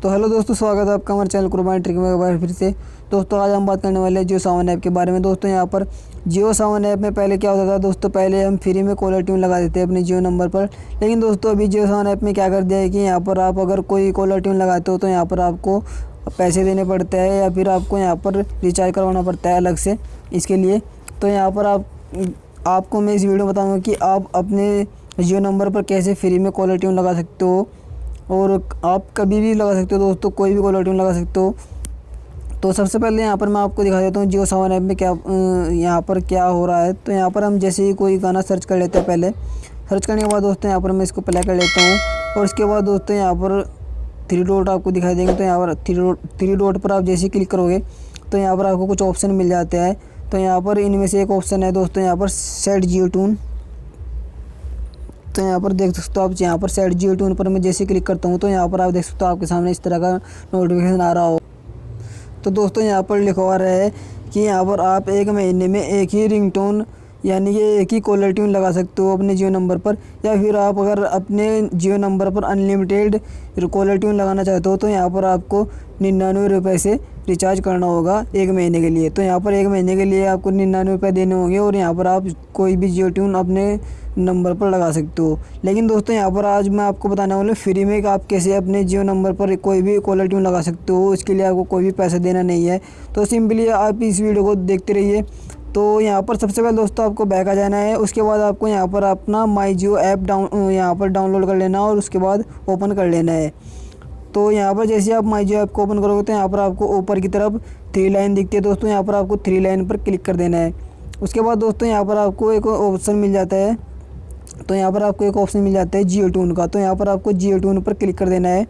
तो हेलो दोस्तों, स्वागत है आपका हमारे चैनल कुर्बानी ट्रिक में एक बार फिर से। दोस्तों आज हम बात करने वाले हैं जियो सावन ऐप के बारे में। दोस्तों यहाँ पर जियो सावन ऐप में पहले क्या होता था दोस्तों, पहले हम फ्री में कॉलर ट्यून लगा देते हैं अपने जियो नंबर पर। लेकिन दोस्तों अभी जियो सावन ऐप में क्या कर दिया है कि यहाँ पर आप अगर कोई कॉलर ट्यून लगाते हो तो यहाँ पर आपको पैसे देने पड़ते हैं या फिर आपको यहाँ पर रिचार्ज करवाना पड़ता है अलग से इसके लिए। तो यहाँ पर आपको मैं इस वीडियो में बताऊँगा कि आप अपने जियो नंबर पर कैसे फ्री में कॉलर ट्यून लगा सकते हो, और आप कभी भी लगा सकते हो दोस्तों, कोई भी कॉलर ट्यून लगा सकते हो। तो सबसे पहले यहाँ पर मैं आपको दिखा देता हूँ जियो सावन ऐप में क्या यहाँ पर क्या हो रहा है। तो यहाँ पर हम जैसे ही कोई गाना सर्च कर लेते हैं, पहले सर्च करने के बाद दोस्तों यहाँ पर मैं इसको प्ले कर लेता हूँ, और उसके बाद दोस्तों यहाँ पर 3 डॉट आपको दिखाई देंगे। तो यहाँ पर 3 डॉट पर आप जैसे ही क्लिक करोगे तो यहाँ पर आपको कुछ ऑप्शन मिल जाते हैं। तो यहाँ पर इनमें से एक ऑप्शन है दोस्तों यहाँ पर सेट जियो ट्यून। तो यहाँ पर देख सकते हो आप, यहाँ पर सेट जियो ट्यून पर मैं जैसे क्लिक करता हूँ तो यहाँ पर आप देख सकते हो आपके सामने इस तरह का नोटिफिकेशन आ रहा हो। तो दोस्तों यहाँ पर लिखा हुआ है कि यहाँ पर आप 1 महीने में एक ही रिंगटोन यानी कि एक ही कॉलर ट्यून लगा सकते हो अपने जियो नंबर पर, या फिर आप अगर अपने जियो नंबर पर अनलिमिटेड कॉलर ट्यून लगाना चाहते हो तो यहाँ पर आपको 99 रुपये से रिचार्ज करना होगा 1 महीने के लिए। तो यहाँ पर 1 महीने के लिए आपको 99 रुपये देने होंगे, और यहाँ पर आप कोई भी जियो ट्यून अपने नंबर पर लगा सकते हो। लेकिन दोस्तों यहाँ पर आज मैं आपको बताने वाला हूँ फ्री में कि आप कैसे अपने जियो नंबर पर कोई भी कॉलर ट्यून लगा सकते हो। इसके लिए आपको कोई भी पैसा देना नहीं है। तो सिंपली आप इस वीडियो को देखते रहिए। तो यहाँ पर सबसे पहले दोस्तों आपको बैक आ जाना है। उसके बाद आपको यहाँ पर अपना माई जियो ऐप यहाँ पर डाउनलोड कर लेना और उसके बाद ओपन कर लेना है। तो यहाँ पर जैसे आप माई जियो ऐप को ओपन करोगे तो यहाँ पर आपको ऊपर की तरफ 3 लाइन दिखती है दोस्तों, यहाँ पर आपको 3 लाइन पर क्लिक कर देना है। उसके बाद दोस्तों यहाँ पर आपको एक ऑप्शन मिल जाता है। तो यहाँ पर आपको एक ऑप्शन मिल जाता है जियो ट्यून का। तो यहाँ पर आपको जियो ट्यून पर क्लिक कर देना है।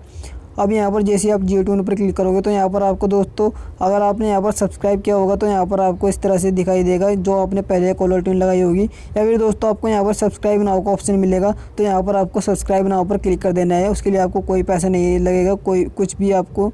अब यहाँ पर जैसे आप जियो ट्यून पर क्लिक करोगे तो यहाँ पर आपको दोस्तों, अगर आपने यहाँ पर सब्सक्राइब किया होगा तो यहाँ पर आपको इस तरह से दिखाई देगा जो आपने पहले कॉलर ट्यून लगाई होगी, या फिर दोस्तों आपको यहाँ पर सब्सक्राइब नाउ का ऑप्शन मिलेगा। तो यहाँ पर आपको सब्सक्राइब नाउ पर क्लिक कर देना है। उसके लिए आपको कोई पैसा नहीं लगेगा, कोई कुछ भी आपको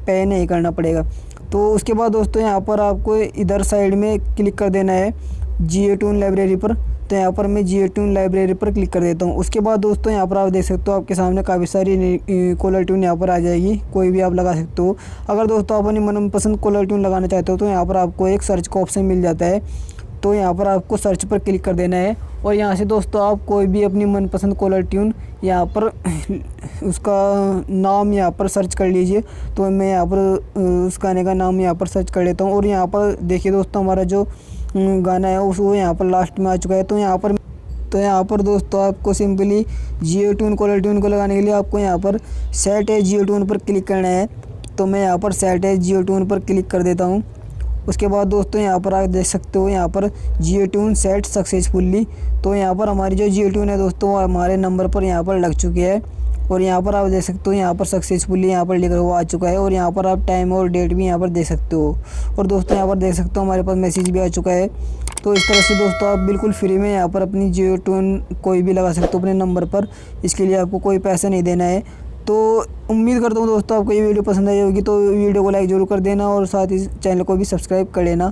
पे नहीं करना पड़ेगा। तो उसके बाद दोस्तों यहाँ पर आपको इधर साइड में क्लिक कर देना है जियो ट्यून लाइब्रेरी पर। तो यहाँ पर मैं जियो ट्यून लाइब्रेरी पर क्लिक कर देता हूँ। उसके बाद दोस्तों यहाँ पर आप देख सकते हो आपके सामने काफ़ी सारी कॉलर ट्यून यहाँ पर आ जाएगी, कोई भी आप लगा सकते हो। अगर दोस्तों आप अपनी मनपसंद कॉलर ट्यून लगाना चाहते हो तो यहाँ पर आपको एक सर्च का ऑप्शन मिल जाता है। तो यहाँ पर आपको सर्च पर क्लिक कर देना है, और यहाँ से दोस्तों आप कोई भी अपनी मनपसंद कॉलर ट्यून यहाँ पर उसका नाम यहाँ पर सर्च कर लीजिए। तो मैं यहाँ पर उस गाने का नाम यहाँ पर सर्च कर लेता हूँ, और यहाँ पर देखिए दोस्तों हमारा जो गाना है वो यहाँ पर लास्ट में आ चुका है। तो यहाँ पर दोस्तों आपको सिंपली जियो ट्यून कॉलर ट्यून को लगाने के लिए आपको यहाँ पर सेट है जियो ट्यून पर क्लिक करना है। तो मैं यहाँ पर सेट है जियो ट्यून पर क्लिक कर देता हूँ। उसके बाद दोस्तों यहाँ पर आप देख सकते हो यहाँ पर जियो ट्यून सेट सक्सेसफुली। तो यहाँ पर हमारी जो जियो ट्यून है दोस्तों हमारे नंबर पर यहाँ पर लग चुकी है, और यहाँ पर आप देख सकते हो यहाँ पर सक्सेसफुली यहाँ पर लिखा हुआ आ चुका है, और यहाँ पर आप टाइम और डेट भी यहाँ पर देख सकते हो। और दोस्तों यहाँ पर देख सकते हो हमारे पास मैसेज भी आ चुका है। तो इस तरह से दोस्तों आप बिल्कुल फ्री में यहाँ पर अपनी जियो ट्यून कोई भी लगा सकते हो अपने नंबर पर। इसके लिए आपको कोई पैसा नहीं देना है। तो उम्मीद करता हूँ दोस्तों आपको ये वीडियो पसंद आई होगी। तो वीडियो को लाइक ज़रूर कर देना, और साथ ही चैनल को भी सब्सक्राइब कर लेना।